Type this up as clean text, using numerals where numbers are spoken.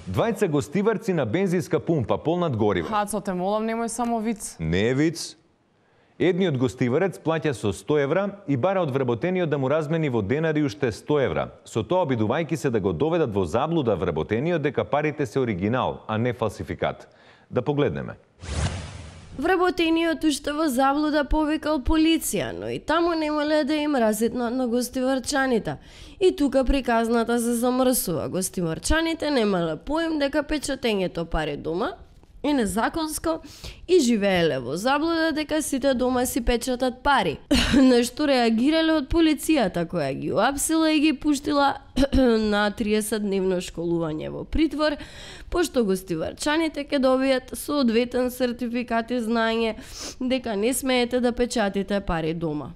Двајца гостиварци на бензинска пумпа полнат гориво. Хацо, те молам, немој само виц. Не е виц. Едниот гостиварец плаќа со 100 евра и бара од вработениот да му размени во денари уште 100 евра. Со тоа обидувајќи се да го доведат во заблуда вработениот дека парите се оригинал, а не фалсификат. Да погледнеме. Вработениот уште во заблуда повикал полиција, но и таму немале да им разитнат на гостиварчаните. И тука приказната се замрсува. Гостиварчаните немале поим дека печатењето пари дома и незаконско и живееле во заблуда дека сите дома си печатат пари. На што реагирале од полицијата која ги уапсила и ги пуштила на 30-дневно школување во притвор, пошто гостиварчаните ќе добијат соодветен сертификат и знаење дека не смеете да печатите пари дома.